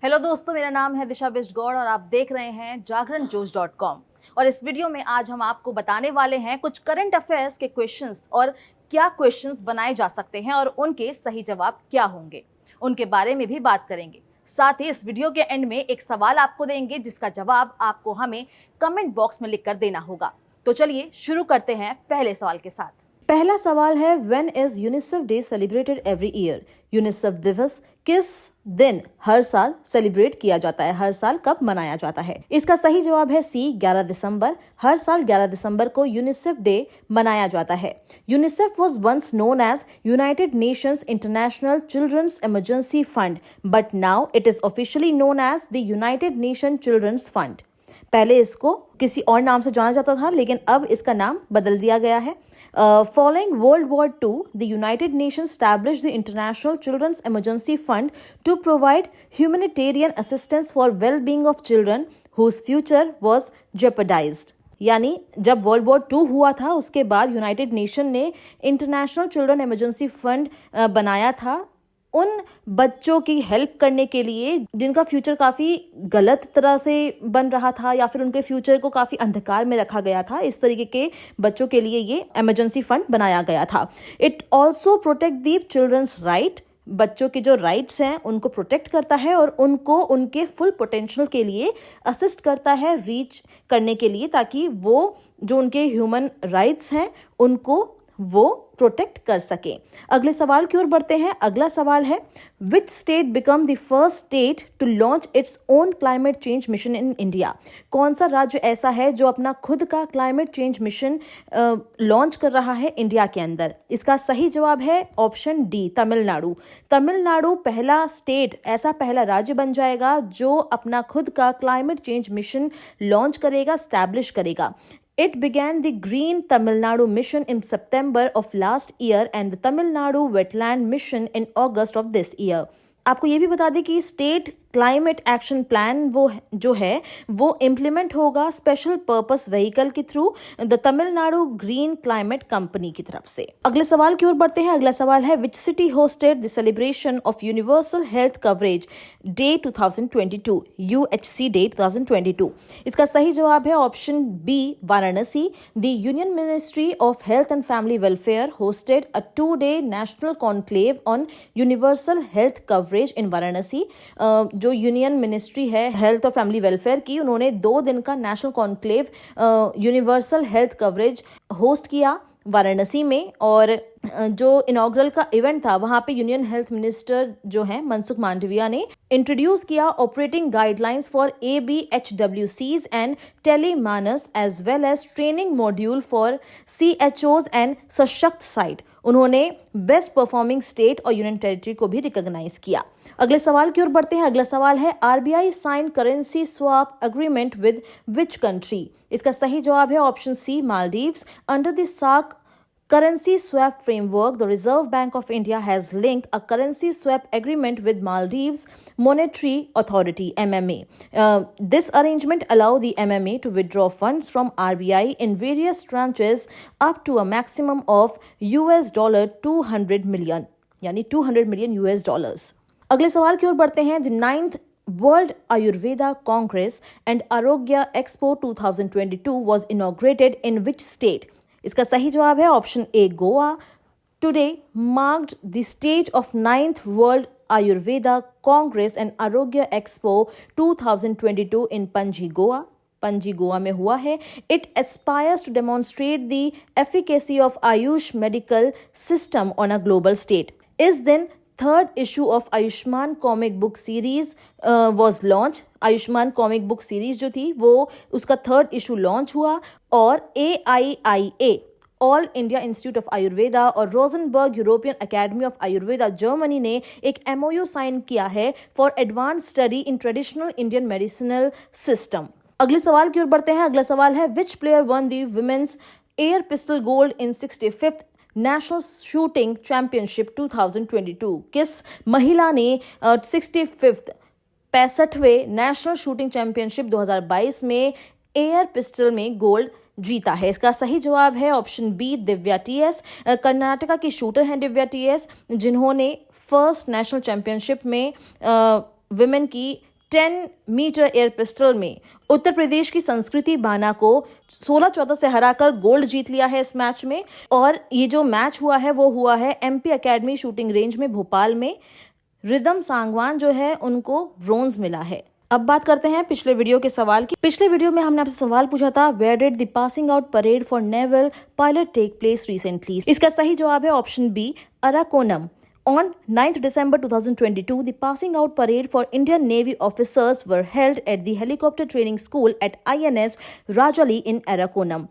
Hello दोस्तों, मेरा नाम है दिशा बिष्टगौड़ और आप देख रहे हैं जागरणजोश.com। और इस वीडियो में आज हम आपको बताने वाले हैं कुछ करंट अफेयर्स के क्वेश्चंस और क्या क्वेश्चंस बनाए जा सकते हैं और उनके सही जवाब क्या होंगे, उनके बारे में भी बात करेंगे। साथ ही इस वीडियो के एंड में एक सवाल आपको देंगे जिसका जवाब आपको हमें कमेंट बॉक्स में लिखकर देना होगा। तो चलिए शुरू करते हैं पहले सवाल के साथ। पहला सवाल है, when is UNICEF day celebrated every year? UNICEF दिवस किस दिन हर साल सेलिब्रेट किया जाता है, हर साल कब मनाया जाता है? इसका सही जवाब है सी, 11 दिसंबर। हर साल 11 दिसंबर को यूनिसेफ डे मनाया जाता है। UNICEF was once known as United Nations International Children's Emergency Fund, but now it is officially known as the United Nation Children's Fund. पहले इसको किसी और नाम से जाना जाता था, लेकिन अब इसका नाम बदल दिया गया है। Following World War II, the United Nations established the International Children's Emergency Fund to provide humanitarian assistance for well-being of children whose future was jeopardized. यानी जब वर्ल्ड वॉर 2 हुआ था उसके बाद यूनाइटेड नेशन ने इंटरनेशनल चिल्ड्रन इमरजेंसी फंड बनाया था उन बच्चों की हेल्प करने के लिए जिनका फ्यूचर काफ़ी गलत तरह से बन रहा था या फिर उनके फ्यूचर को काफ़ी अंधकार में रखा गया था। इस तरीके के बच्चों के लिए ये इमरजेंसी फंड बनाया गया था। It also protect the children's right, बच्चों के जो राइट्स हैं उनको प्रोटेक्ट करता है और उनको उनके फुल पोटेंशियल के लिए असिस्ट करता है रीच करने के लिए, ताकि वो जो उनके ह्यूमन राइट्स हैं उनको वो प्रोटेक्ट कर सके। अगले सवाल की ओर बढ़ते हैं। अगला सवाल है, which state become the first state to launch its own climate change mission in India? कौन सा राज्य ऐसा है जो अपना खुद का क्लाइमेट चेंज मिशन लॉन्च कर रहा है इंडिया के अंदर? इसका सही जवाब है ऑप्शन डी, तमिलनाडु। तमिलनाडु पहला स्टेट, ऐसा पहला राज्य बन जाएगा जो अपना खुद का क्लाइमेट चेंज मिशन लॉन्च करेगा, स्टैब्लिश करेगा। It began the Green Tamil Nadu mission in September of last year and the Tamil Nadu Wetland mission in August of this year. आपको ये भी बता दें कि स्टेट क्लाइमेट एक्शन प्लान वो जो है वो इम्प्लीमेंट होगा स्पेशल पर्पस व्हीकल के through the Tamil Nadu green climate company की तरफ से। अगले सवाल की ओर बढ़ते हैं। अगला सवाल है, which city hosted the celebration of universal health coverage day 2022, UHC day 2022? इसका सही जवाब है option B, Varanasi. The union ministry of health and family welfare hosted a 2-day national conclave on universal health coverage in Varanasi. जो union ministry है health और family welfare की, उन्होंने 2 दिन का national conclave universal health coverage host किया वाराणसी में। और जो इनॉग्रल का इवेंट था वहां पे यूनियन हेल्थ मिनिस्टर जो है मनसुख मांडविया ने इंट्रोड्यूस किया operating guidelines for ABHWCs and Telemanas as well as training module for CHOs and Sashakt site. उन्होंने बेस्ट परफॉर्मिंग स्टेट और यूनियन टेरिटरी को भी रिकॉग्नाइज किया। अगले सवाल की ओर बढ़ते हैं। अगला सवाल है, RBI sign currency swap agreement with which country? इसका सही जवाब है option C, Maldives. Under the SAARC currency swap framework, the Reserve Bank of India has linked a currency swap agreement with Maldives Monetary Authority (MMA). This arrangement allows the MMA to withdraw funds from RBI in various tranches up to a maximum of $200 million, यानी $200 million। अगले सवाल की ओर बढ़ते हैं। The 9th World Ayurveda Congress and Arogya Expo 2022 was inaugurated in which state? इसका सही जवाब है option A, Goa. Today marked the stage of 9th world Ayurveda congress and Arogya expo 2022 in Panaji, Goa. Panaji Goa में हुआ है। It aspires to demonstrate the efficacy of AYUSH medical system on a global state. इस दिन third issue of Ayushman comic book series was launch. Ayushman comic book series जो थी वो उसका third issue launch हुआ और AIIA all India institute of Ayurveda और Rosenberg European academy of Ayurveda Germany ने एक MOU साइन किया है for advance study in traditional Indian medicinal system. अगले सवाल की ओर बढ़ते हैं। अगला सवाल है, which player won the women's air pistol gold in 65th national shooting championship 2022? किस महिला ने 65वें नेशनल शूटिंग चैंपियनशिप 2022 में एयर पिस्टल में गोल्ड जीता है? इसका सही जवाब है option B, Divya TS। Karnataka की शूटर हैं दिव्या TS, जिन्होंने फर्स्ट नेशनल चैंपियनशिप में विमेन की 10 मीटर एयर पिस्टल में उत्तर प्रदेश की संस्कृति बाना को 16-14 से हराकर गोल्ड जीत लिया है इस मैच में। और ये जो मैच हुआ है वो हुआ है एमपी एकेडमी शूटिंग रेंज में भोपाल में। रिदम सांगवान जो है उनको ब्रोंज मिला है। अब बात करते हैं पिछले वीडियो के सवाल की। पिछले वीडियो में हमने आपसे सवाल पूछा था, where did the passing out parade for naval pilot take place recently. इसका सही जवाब है option B, Arakkonam. On 9th December 2022, the passing out parade for Indian Navy officers were held at the Helicopter Training School at INS Rajali in Arakonam.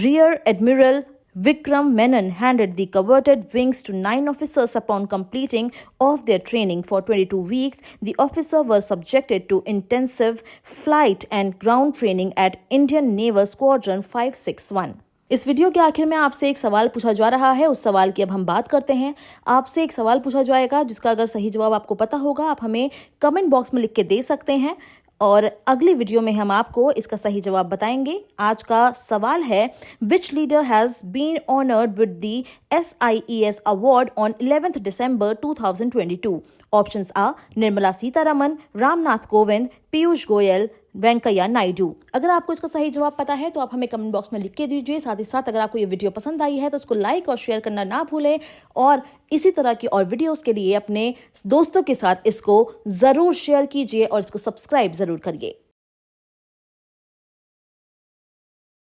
Rear Admiral Vikram Menon handed the coveted wings to 9 officers upon completing of their training for 22 weeks. The officers were subjected to intensive flight and ground training at Indian Naval Squadron 561. इस video के आखिर में आपसे एक सवाल पूछा जा रहा है, उस सवाल की अब हम बात करते हैं। आपसे एक सवाल पूछा जाएगा जिसका अगर सही जवाब आपको पता होगा आप हमें कमेंट बॉक्स में लिख के दे सकते हैं और अगली वीडियो में हम आपको इसका सही जवाब बताएंगे। आज का सवाल है, which leader has been honoured with the SIES award on 11th December 2022। Options a, Nirmala Sitharaman, Ramnath Kovind, Piyush Goyal, Venkaiah Naidu. अगर आपको इसका सही जवाब पता है तो आप हमें कमेंट बॉक्स में लिख के दीजिए। साथ ही साथ अगर आपको ये वीडियो पसंद आई है तो उसको लाइक और शेयर करना ना भूलें और इसी तरह की और वीडियोस के लिए अपने दोस्तों के साथ इसको जरूर शेयर कीजिए और इसको सब्सक्राइब जरूर करिए।